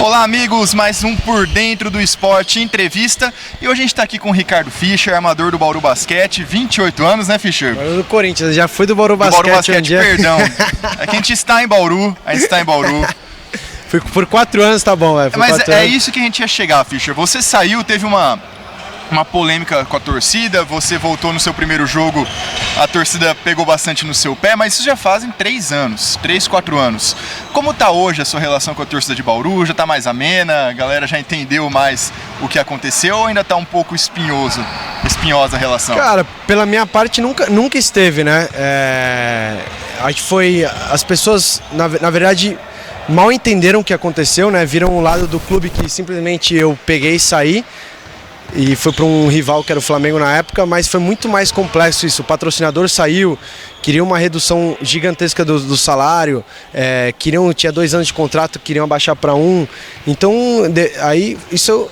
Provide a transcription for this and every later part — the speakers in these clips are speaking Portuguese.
Olá, amigos, mais um Por Dentro do Esporte entrevista. E hoje a gente está aqui com o Ricardo Fischer, armador do Bauru Basquete, 28 anos, né, Fischer? Do Corinthians, já fui do Bauru Basquete. Do Bauru Basquete, perdão. É que a gente está em Bauru, Fui por 4 anos, tá bom, velho. Mas é isso que a gente ia chegar, Fischer. Você saiu, teve uma polêmica com a torcida, você voltou no seu primeiro jogo, a torcida pegou bastante no seu pé, mas isso já fazem 3 anos, 3, 4 anos. Como tá hoje a sua relação com a torcida de Bauru? Já tá mais amena? A galera já entendeu mais o que aconteceu ou ainda tá um pouco espinhosa a relação? Cara, pela minha parte nunca esteve, né? Acho que foi... As pessoas, na verdade, mal entenderam o que aconteceu, né? Viram um lado do clube que simplesmente eu peguei e saí. E foi para um rival que era o Flamengo na época, mas foi muito mais complexo isso. O patrocinador saiu, queria uma redução gigantesca do salário, tinha 2 anos de contrato, queriam abaixar para 1. Então, aí isso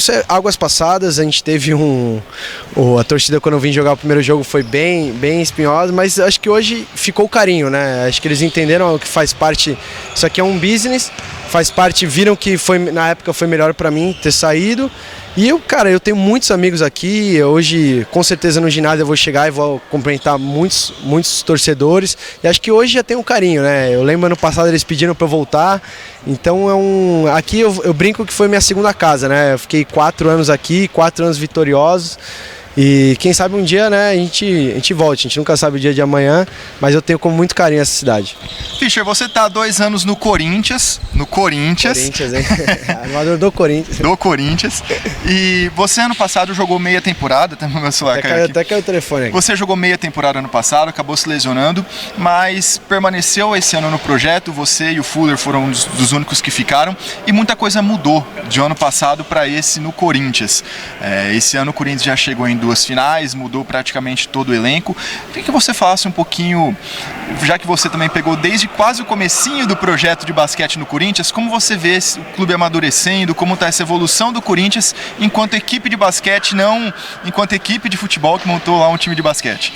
é águas passadas. A gente teve a torcida, quando eu vim jogar o primeiro jogo, foi bem espinhosa, mas acho que hoje ficou o carinho, né? Acho que eles entenderam que faz parte. Isso aqui é um business, faz parte, viram que na época foi melhor para mim ter saído. E eu tenho muitos amigos aqui. Hoje, com certeza, no ginásio eu vou chegar e vou cumprimentar muitos torcedores. E acho que hoje já tem um carinho, né? Eu lembro ano passado eles pediram para eu voltar. Então aqui eu brinco que foi minha segunda casa, né? Eu fiquei 4 anos aqui, 4 anos vitoriosos. E quem sabe um dia, né, a gente volte. A gente nunca sabe o dia de amanhã, mas eu tenho com muito carinho essa cidade. Fischer, você tá há 2 anos no Corinthians. Corinthians, hein? Armador do Corinthians. Do Corinthians. E você ano passado jogou meia temporada, até meu celular caiu aqui. Até caiu o telefone aqui. Você jogou meia temporada ano passado, acabou se lesionando, mas permaneceu esse ano no projeto. Você e o Fuller foram dos únicos que ficaram. E muita coisa mudou de ano passado para esse no Corinthians. Esse ano o Corinthians já chegou em 2 finais, mudou praticamente todo o elenco. Queria que você falasse um pouquinho, já que você também pegou desde quase o comecinho do projeto de basquete no Corinthians, como você vê o clube amadurecendo, como está essa evolução do Corinthians enquanto equipe de basquete, não enquanto equipe de futebol que montou lá um time de basquete.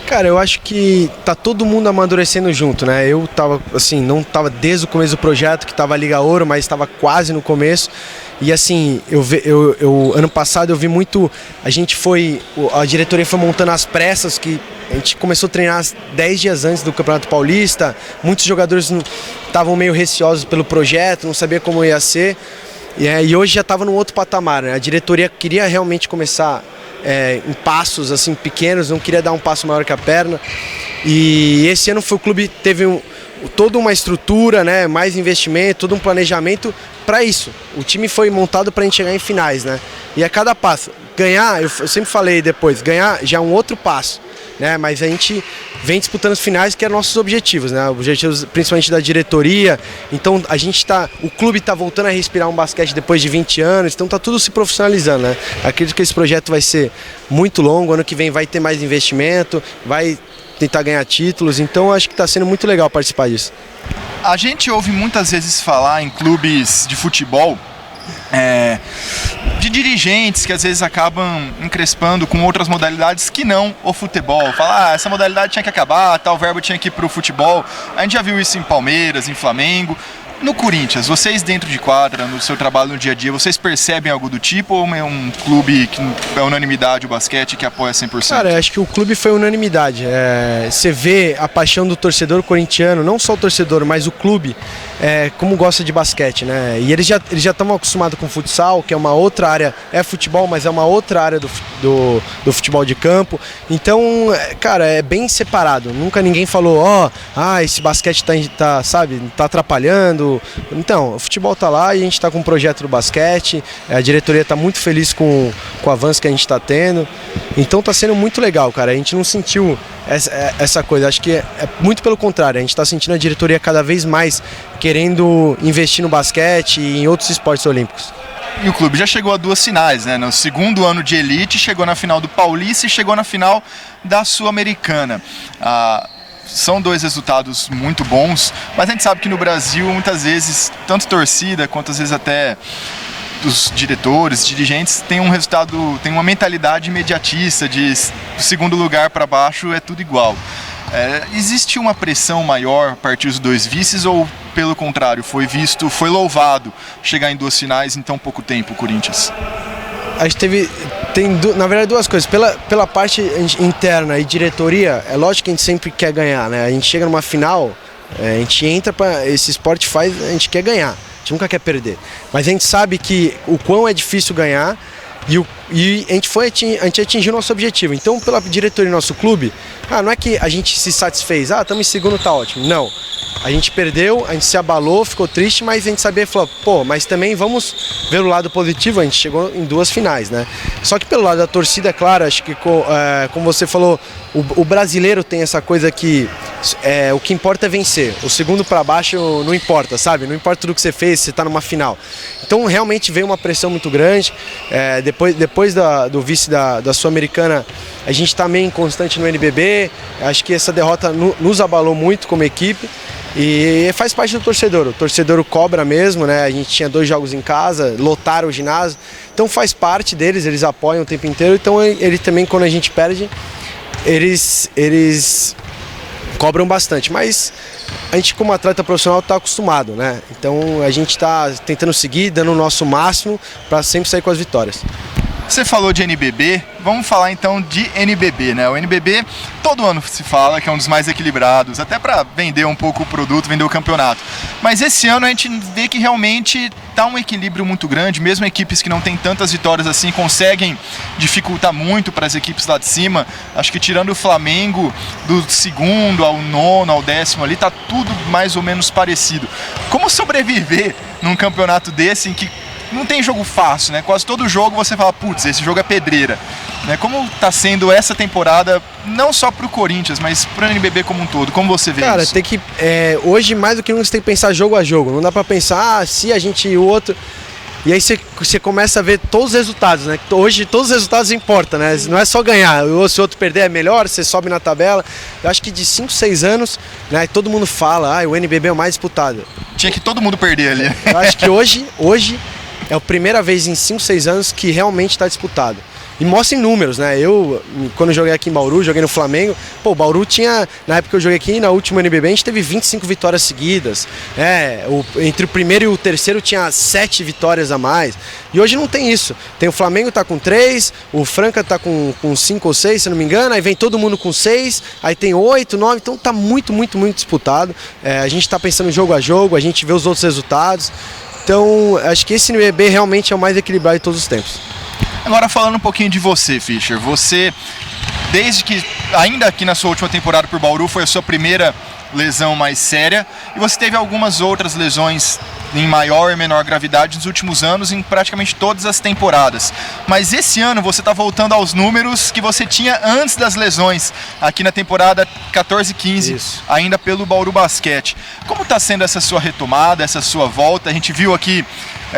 Cara, eu acho que tá todo mundo amadurecendo junto, né? Eu tava, assim, não tava desde o começo do projeto, que tava a Liga Ouro, mas estava quase no começo. E assim, ano passado eu vi muito, a diretoria foi montando as pressas, que a gente começou a treinar 10 dias antes do Campeonato Paulista, muitos jogadores estavam meio receosos pelo projeto, não sabia como ia ser, e hoje já estava num outro patamar, né? A diretoria queria realmente começar em passos assim pequenos, não queria dar um passo maior que a perna, e esse ano o clube teve toda uma estrutura, né, mais investimento, todo um planejamento para isso. O time foi montado para a gente chegar em finais, né? E a cada passo, ganhar, eu sempre falei depois, ganhar já é um outro passo, né? Mas a gente vem disputando os finais, que eram nossos objetivos, né? Objetivos principalmente da diretoria. Então o clube está voltando a respirar um basquete depois de 20 anos, então está tudo se profissionalizando, né? Acredito que esse projeto vai ser muito longo, ano que vem vai ter mais investimento, vai tentar ganhar títulos, então acho que está sendo muito legal participar disso. A gente ouve muitas vezes falar em clubes de futebol, de dirigentes que às vezes acabam encrespando com outras modalidades que não o futebol. Falar, essa modalidade tinha que acabar, tal verbo tinha que ir para o futebol. A gente já viu isso em Palmeiras, em Flamengo. No Corinthians, vocês dentro de quadra, no seu trabalho no dia a dia, vocês percebem algo do tipo ou é um clube que é unanimidade, o basquete, que apoia 100%? Cara, eu acho que o clube foi unanimidade. Você vê a paixão do torcedor corintiano, não só o torcedor, mas o clube, como gosta de basquete, né? E eles já estavam acostumados com futsal, que é uma outra área, é futebol, mas é uma outra área do futebol de campo. Então, cara, é bem separado. Nunca ninguém falou, esse basquete tá atrapalhando. Então, o futebol tá lá e a gente tá com um projeto do basquete, a diretoria tá muito feliz com o avanço que a gente tá tendo, então tá sendo muito legal, cara. A gente não sentiu essa coisa, acho que é muito pelo contrário, a gente tá sentindo a diretoria cada vez mais querendo investir no basquete e em outros esportes olímpicos. E o clube já chegou a 2 finais, né? No segundo ano de elite, chegou na final do Paulista e chegou na final da Sul-Americana. São 2 resultados muito bons, mas a gente sabe que no Brasil, muitas vezes, tanto torcida quanto às vezes até os diretores, dirigentes, tem uma mentalidade imediatista de segundo lugar para baixo é tudo igual. Existe uma pressão maior a partir dos 2 vices ou pelo contrário, foi louvado chegar em 2 finais em tão pouco tempo, o Corinthians? A gente na verdade, duas coisas. Pela parte interna e diretoria, é lógico que a gente sempre quer ganhar, né? A gente chega numa final, a gente entra para esse esporte a gente quer ganhar, a gente nunca quer perder. Mas a gente sabe que o quão é difícil ganhar e a gente atingiu o nosso objetivo. Então, pela diretoria do nosso clube, não é que a gente se satisfez, estamos em segundo, tá ótimo. Não. A gente perdeu, a gente se abalou, ficou triste, mas a gente sabia, falou, mas também vamos ver o lado positivo, a gente chegou em 2 finais, né? Só que pelo lado da torcida, é claro, acho que como você falou, o brasileiro tem essa coisa que o que importa é vencer, o segundo para baixo não importa, sabe? Não importa tudo que você fez, você está numa final. Então realmente veio uma pressão muito grande, depois do vice da Sul-Americana, a gente está meio inconstante no NBB, acho que essa derrota nos abalou muito como equipe. E faz parte do torcedor, o torcedor cobra mesmo, né? A gente tinha 2 jogos em casa, lotaram o ginásio, então faz parte deles, eles apoiam o tempo inteiro, então eles também, quando a gente perde, eles cobram bastante, mas a gente como atleta profissional está acostumado, né? Então a gente está tentando seguir, dando o nosso máximo para sempre sair com as vitórias. Você falou de NBB, vamos falar então de NBB, né? O NBB todo ano se fala que é um dos mais equilibrados, até para vender um pouco o produto, vender o campeonato. Mas esse ano a gente vê que realmente está um equilíbrio muito grande, mesmo equipes que não têm tantas vitórias assim conseguem dificultar muito para as equipes lá de cima. Acho que tirando o Flamengo, do 2º ao 9º, ao 10º ali, tá tudo mais ou menos parecido. Como sobreviver num campeonato desse em que não tem jogo fácil, né? Quase todo jogo você fala, putz, esse jogo é pedreira. Né? Como está sendo essa temporada, não só para o Corinthians, mas para o NBB como um todo? Como você vê isso? Cara, tem que, hoje mais do que nunca você tem que pensar jogo a jogo. Não dá para pensar, se a gente e o outro... E aí você começa a ver todos os resultados, né? Hoje todos os resultados importam, né? Não é só ganhar, ou se o outro perder é melhor, você sobe na tabela. Eu acho que de 5, 6 anos, né? Todo mundo fala, o NBB é o mais disputado. Tinha que todo mundo perder ali. Eu acho que hoje é a primeira vez em 5, 6 anos que realmente está disputado. E mostra em números, né? Eu, quando eu joguei aqui em Bauru, joguei no Flamengo, o Bauru tinha, na época que eu joguei aqui, na última NBB, a gente teve 25 vitórias seguidas. Entre o primeiro e o terceiro tinha 7 vitórias a mais. E hoje não tem isso. Tem o Flamengo tá com 3, o Franca tá com 5 ou 6, se não me engano, aí vem todo mundo com 6, aí tem 8, 9, então tá muito, muito, muito disputado. A gente tá pensando jogo a jogo, a gente vê os outros resultados. Então, acho que esse NBB realmente é o mais equilibrado de todos os tempos. Agora falando um pouquinho de você, Fischer, você, desde que, ainda aqui na sua última temporada por Bauru, foi a sua primeira lesão mais séria, e você teve algumas outras lesões em maior e menor gravidade nos últimos anos, em praticamente todas as temporadas. Mas esse ano você está voltando aos números que você tinha antes das lesões, aqui na temporada 14-15, Isso. ainda pelo Bauru Basquete. Como está sendo essa sua retomada, essa sua volta? A gente viu aqui,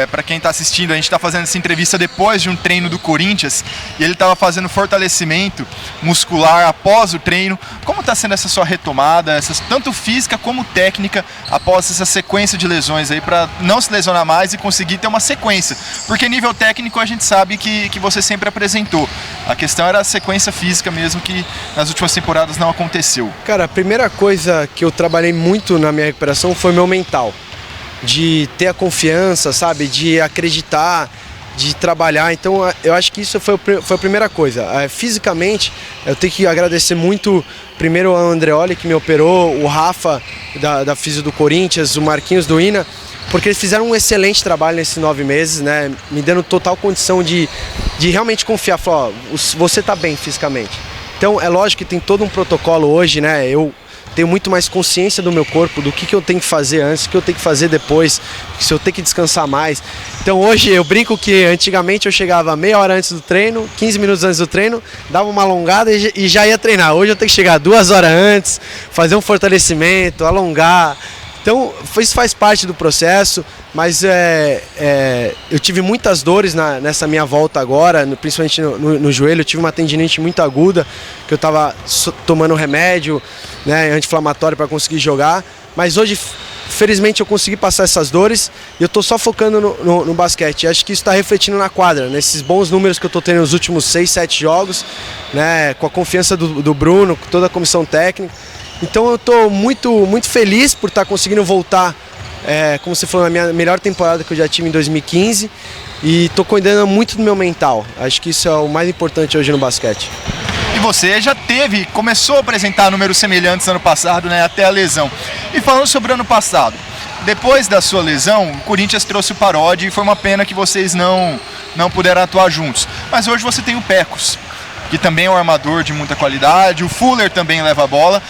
para quem está assistindo, a gente está fazendo essa entrevista depois de um treino do Corinthians, e ele estava fazendo fortalecimento muscular após o treino. Como está sendo essa sua retomada, tanto física como técnica, após essa sequência de lesões aí, para não se lesionar mais e conseguir ter uma sequência? Porque nível técnico a gente sabe que você sempre apresentou. A questão era a sequência física mesmo, que nas últimas temporadas não aconteceu. Cara, a primeira coisa que eu trabalhei muito na minha recuperação foi meu mental. De ter a confiança, sabe? De acreditar, de trabalhar. Então, eu acho que isso foi a primeira coisa. Fisicamente, eu tenho que agradecer muito, primeiro ao Andreoli, que me operou, o Rafa, da Fisio do Corinthians, o Marquinhos do INA, porque eles fizeram um excelente trabalho nesses 9 meses, né? Me dando total condição de realmente confiar. Falar, você tá bem fisicamente. Então, é lógico que tem todo um protocolo hoje, né? Eu tenho muito mais consciência do meu corpo, do que eu tenho que fazer antes, o que eu tenho que fazer depois, se eu tenho que descansar mais. Então hoje eu brinco que antigamente eu chegava meia hora antes do treino, 15 minutos antes do treino, dava uma alongada e já ia treinar. Hoje eu tenho que chegar 2 horas antes, fazer um fortalecimento, alongar. Então isso faz parte do processo, mas eu tive muitas dores nessa minha volta agora, principalmente no joelho. Eu tive uma tendinite muito aguda, que eu estava tomando remédio, né, anti-inflamatório para conseguir jogar, mas hoje felizmente eu consegui passar essas dores e eu estou só focando no basquete. E acho que isso está refletindo na quadra, nesses bons números que eu estou tendo nos últimos 6, 7 jogos, né, com a confiança do Bruno, com toda a comissão técnica. Então eu estou muito, muito feliz por estar conseguindo voltar como você falou, a minha melhor temporada que eu já tive em 2015 e estou cuidando muito do meu mental. Acho que isso é o mais importante hoje no basquete. E você já começou a apresentar números semelhantes ano passado, né, até a lesão. E falando sobre o ano passado, depois da sua lesão, o Corinthians trouxe o Parodi e foi uma pena que vocês não puderam atuar juntos. Mas hoje você tem o Pecos, que também é um armador de muita qualidade, o Fuller também leva a bola.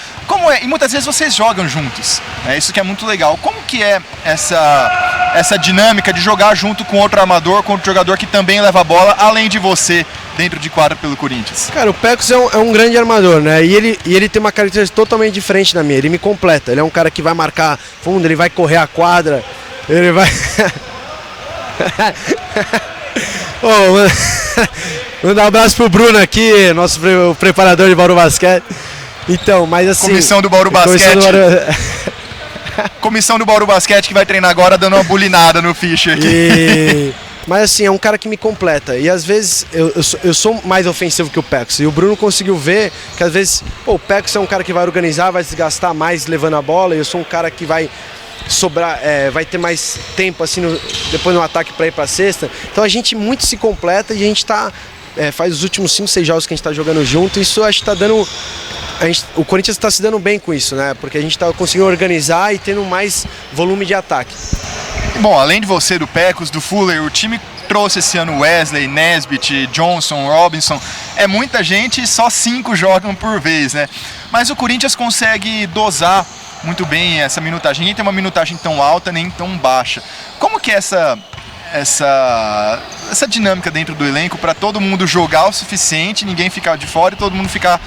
E muitas vezes vocês jogam juntos, né? Isso que é muito legal. Como que é essa dinâmica de jogar junto com outro armador, com outro jogador que também leva a bola, além de você, dentro de quadra pelo Corinthians? Cara, o Pecos é um grande armador, né? E ele tem uma característica totalmente diferente da minha. Ele me completa. Ele é um cara que vai marcar fundo, ele vai correr a quadra, ele vai... Mandar um abraço pro Bruno aqui, nosso preparador de Bauru Basquete. Então, mas assim... Comissão do Bauru Basquete. Comissão do Bauru Basquete que vai treinar agora dando uma bulinada no Fischer aqui. Mas assim, é um cara que me completa. E às vezes eu sou mais ofensivo que o Pecos. E o Bruno conseguiu ver que às vezes o Pecos é um cara que vai organizar, vai se gastar mais levando a bola. E eu sou um cara que vai sobrar, vai ter mais tempo assim depois no ataque para ir para a cesta. Então a gente muito se completa e a gente faz os últimos 5, 6 jogos que a gente está jogando junto. Isso acho que está dando... o Corinthians está se dando bem com isso, né? Porque a gente está conseguindo organizar e tendo mais volume de ataque. Bom, além de você, do Pecos, do Fuller, o time trouxe esse ano Wesley, Nesbitt, Johnson, Robinson. É muita gente e só 5 jogam por vez, né? Mas o Corinthians consegue dosar muito bem essa minutagem. Ninguém tem uma minutagem tão alta nem tão baixa. Como que é essa dinâmica dentro do elenco para todo mundo jogar o suficiente, ninguém ficar de fora e todo mundo ficar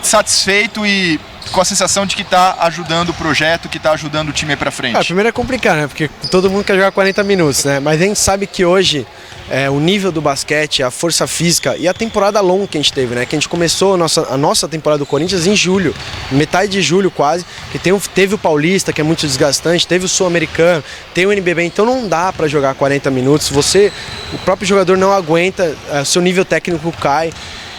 satisfeito e com a sensação de que está ajudando o projeto, que está ajudando o time para frente? Primeiro é complicado, né? Porque todo mundo quer jogar 40 minutos, né? Mas a gente sabe que hoje o nível do basquete, a força física e a temporada longa que a gente teve, né? Que a gente começou a nossa temporada do Corinthians em julho, metade de julho quase, que teve o Paulista, que é muito desgastante, teve o Sul-Americano, tem o NBB, então não dá para jogar 40 minutos. O próprio jogador não aguenta, seu nível técnico cai.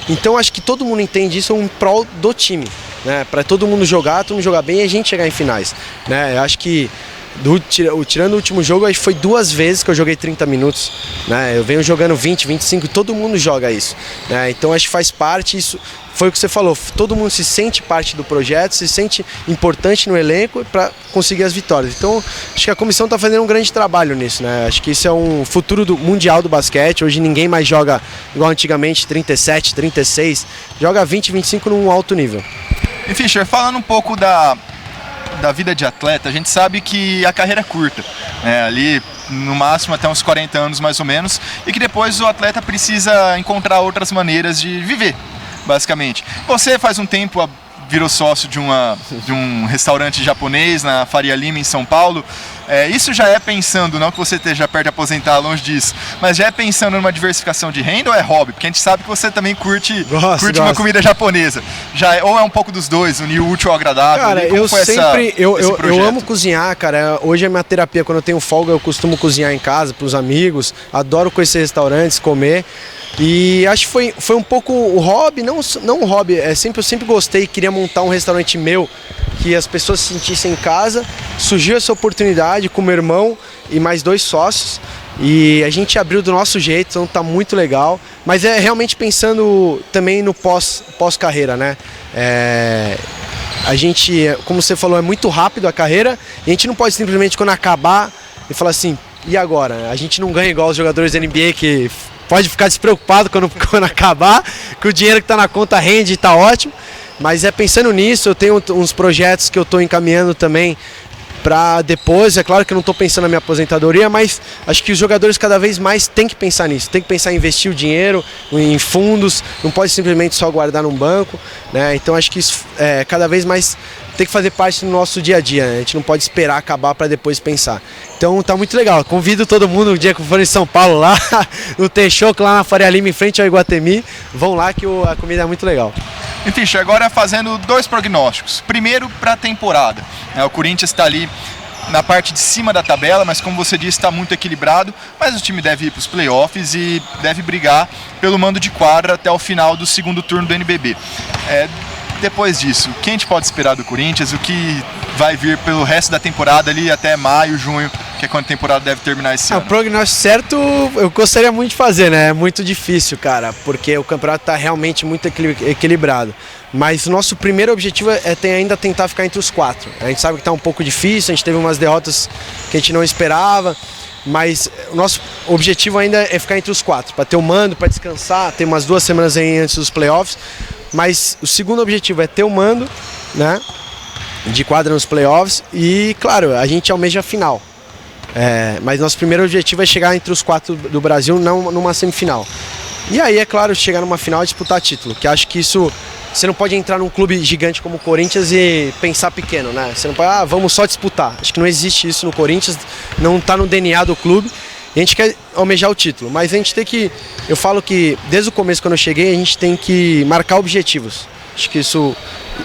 Então acho que todo mundo entende isso em prol do time, né? Para todo mundo jogar bem e a gente chegar em finais, né? Eu acho que tirando o último jogo, acho que foi 2 vezes que eu joguei 30 minutos, né? Eu venho jogando 20, 25, todo mundo joga isso, né? Então acho que faz parte, isso foi o que você falou, todo mundo se sente parte do projeto, se sente importante no elenco para conseguir as vitórias. Então acho que a comissão está fazendo um grande trabalho nisso, né? Acho que isso é um futuro mundial do basquete. Hoje ninguém mais joga igual antigamente, 37, 36, joga 20, 25 num alto nível. E Fischer, falando um pouco da vida de atleta, a gente sabe que a carreira é curta, né? Ali no máximo até uns 40 anos mais ou menos, e que depois o atleta precisa encontrar outras maneiras de viver, basicamente. Você faz um tempo virou sócio de um restaurante japonês na Faria Lima, em São Paulo. Isso já é pensando, não que você esteja perto de aposentar, longe disso, mas já é pensando numa diversificação de renda ou é hobby? Porque a gente sabe que você também curte uma comida japonesa. Ou é um pouco dos dois, unir o útil ao agradável? Cara, eu amo cozinhar, cara. Hoje é minha terapia. Quando eu tenho folga, eu costumo cozinhar em casa, pros amigos. Adoro conhecer restaurantes, comer. E acho que foi um pouco o hobby, não um hobby, eu sempre gostei, queria montar um restaurante meu, que as pessoas se sentissem em casa. Surgiu essa oportunidade com meu irmão e mais 2 sócios, e a gente abriu do nosso jeito, então tá muito legal. Mas é realmente pensando também no pós-carreira, né? A gente, como você falou, é muito rápido a carreira, e a gente não pode simplesmente, quando acabar, e falar assim, e agora? A gente não ganha igual os jogadores da NBA que pode ficar despreocupado quando acabar, que o dinheiro que está na conta rende e está ótimo. Mas pensando nisso, eu tenho uns projetos que eu estou encaminhando também para depois. É claro que eu não estou pensando na minha aposentadoria, mas acho que os jogadores cada vez mais têm que pensar nisso. Tem que pensar em investir o dinheiro em fundos, não pode simplesmente só guardar num banco, né? Então acho que isso cada vez mais tem que fazer parte do nosso dia a dia, né? A gente não pode esperar acabar para depois pensar. Então tá muito legal. Convido todo mundo, o dia que for em São Paulo, lá no Teixoco, lá na Faria Lima, em frente ao Iguatemi. Vão lá que a comida é muito legal. Enfim, agora fazendo 2 prognósticos. Primeiro, para a temporada. O Corinthians está ali na parte de cima da tabela, mas como você disse, está muito equilibrado. Mas o time deve ir para os playoffs e deve brigar pelo mando de quadra até o final do segundo turno do NBB. Depois disso, quem a gente pode esperar do Corinthians? O que vai vir pelo resto da temporada ali até maio, junho, que é quando a temporada deve terminar esse ano? O prognóstico certo eu gostaria muito de fazer, né? É muito difícil, cara, porque o campeonato está realmente muito equilibrado. Mas o nosso primeiro objetivo é ainda tentar ficar entre os 4. A gente sabe que está um pouco difícil, a gente teve umas derrotas que a gente não esperava, mas o nosso objetivo ainda é ficar entre os 4, para ter o mando, para descansar, ter umas 2 semanas aí antes dos playoffs. Mas o segundo objetivo é ter o mando, né, de quadra nos playoffs e, claro, a gente almeja a final. Mas nosso primeiro objetivo é chegar entre os 4 do Brasil, não numa semifinal. E aí, é claro, chegar numa final e disputar título, que acho que isso... Você não pode entrar num clube gigante como o Corinthians e pensar pequeno, né? Você não pode, vamos só disputar. Acho que não existe isso no Corinthians, não está no DNA do clube. E a gente quer almejar o título, mas a gente tem que... Eu falo que desde o começo, quando eu cheguei, a gente tem que marcar objetivos. Acho que isso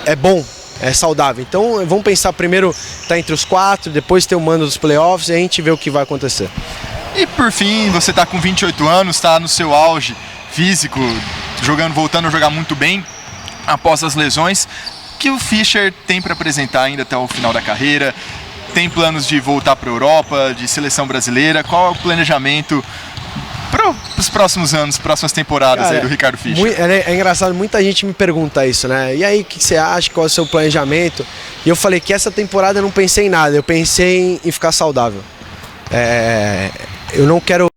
é bom, é saudável. Então vamos pensar primeiro estar entre os 4, depois ter o mando dos playoffs e a gente vê o que vai acontecer. E por fim, você está com 28 anos, está no seu auge físico, voltando a jogar muito bem após as lesões. Que o Fischer tem para apresentar ainda até o final da carreira? Tem planos de voltar para a Europa, de seleção brasileira? Qual é o planejamento para os próximos anos, próximas temporadas? Cara, aí do Ricardo Fischer? É engraçado, muita gente me pergunta isso, né? E aí, o que você acha? Qual é o seu planejamento? E eu falei que essa temporada eu não pensei em nada, eu pensei em ficar saudável. Eu não quero...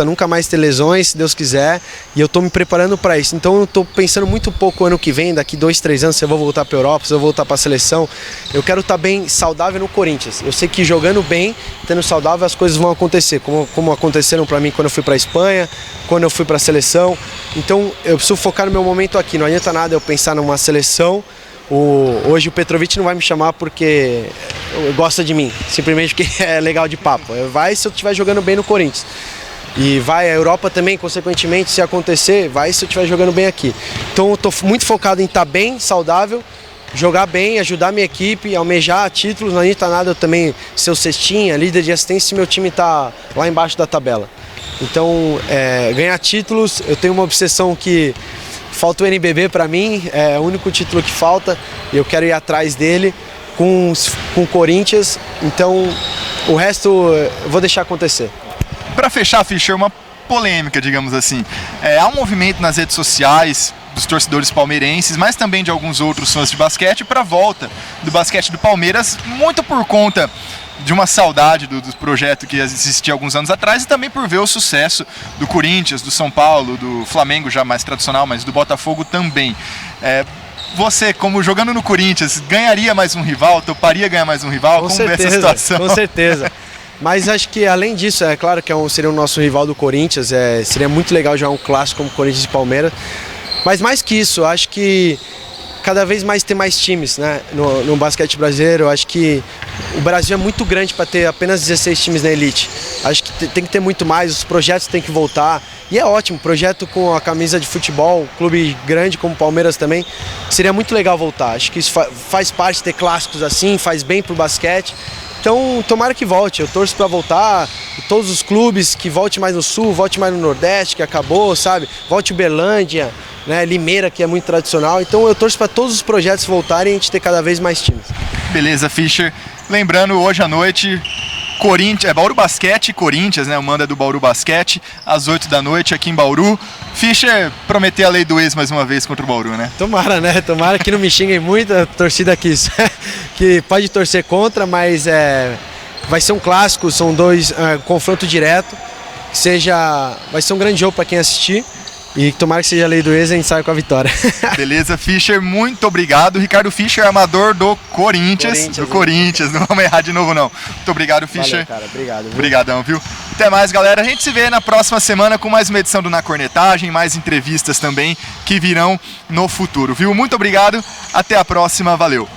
nunca mais ter lesões, se Deus quiser, e eu tô me preparando para isso. Então eu tô pensando muito pouco ano que vem, daqui 2, 3 anos, se eu vou voltar para a Europa, se eu vou voltar para a seleção. Eu quero estar bem saudável no Corinthians. Eu sei que jogando bem, tendo saudável, as coisas vão acontecer, como aconteceram para mim quando eu fui para a Espanha, quando eu fui para a seleção. Então eu preciso focar no meu momento aqui, não adianta nada eu pensar numa seleção. Hoje o Petrovic não vai me chamar porque gosta de mim, simplesmente porque é legal de papo. Vai se eu estiver jogando bem no Corinthians. E vai a Europa também, consequentemente, se acontecer, vai se eu estiver jogando bem aqui. Então eu estou muito focado em estar bem, saudável, jogar bem, ajudar minha equipe, almejar títulos. Não adianta nada eu também ser o cestinha, líder de assistência, se meu time está lá embaixo da tabela. Então, ganhar títulos, eu tenho uma obsessão que falta o NBB para mim, é o único título que falta e eu quero ir atrás dele com o Corinthians. Então, o resto eu vou deixar acontecer. Para fechar, Fischer, uma polêmica, digamos assim. Há um movimento nas redes sociais dos torcedores palmeirenses, mas também de alguns outros fãs de basquete, para a volta do basquete do Palmeiras, muito por conta de uma saudade do projeto que existia alguns anos atrás e também por ver o sucesso do Corinthians, do São Paulo, do Flamengo já mais tradicional, mas do Botafogo também. Você, como jogando no Corinthians, ganharia mais um rival? Toparia ganhar mais um rival? Com Como certeza, vê essa situação? Com certeza. Mas acho que além disso, é claro que seria o nosso rival do Corinthians, seria muito legal jogar um clássico como Corinthians e Palmeiras. Mas mais que isso, acho que cada vez mais ter mais times, né, no basquete brasileiro. Eu acho que o Brasil é muito grande para ter apenas 16 times na elite. Acho que tem que ter muito mais, os projetos têm que voltar. E é ótimo, projeto com a camisa de futebol, clube grande como o Palmeiras também, seria muito legal voltar. Acho que isso faz parte de ter clássicos assim, faz bem pro basquete. Então, tomara que volte, eu torço para voltar, todos os clubes, que volte mais no Sul, volte mais no Nordeste, que acabou, sabe? Volte Uberlândia, né? Limeira, que é muito tradicional. Então eu torço para todos os projetos voltarem e a gente ter cada vez mais times. Beleza, Fischer. Lembrando, hoje à noite, Bauru Basquete e Corinthians, né? O mando é do Bauru Basquete, às 8 da noite aqui em Bauru. Fischer prometeu a lei do ex mais uma vez contra o Bauru, né? Tomara, né? Tomara que não me xinguem muito, a torcida aqui que pode torcer contra, mas vai ser um clássico, são dois confronto direto, vai ser um grande jogo para quem assistir. E tomara que seja a lei do ex e a gente saia com a vitória. Beleza, Fischer, muito obrigado. Ricardo Fischer, amador do Corinthians. Não vamos errar de novo, não. Muito obrigado, Fischer. Valeu, cara. Obrigado. Viu? Obrigadão, viu? Até mais, galera. A gente se vê na próxima semana com mais uma edição do Na Cornetagem, mais entrevistas também que virão no futuro, viu? Muito obrigado. Até a próxima. Valeu.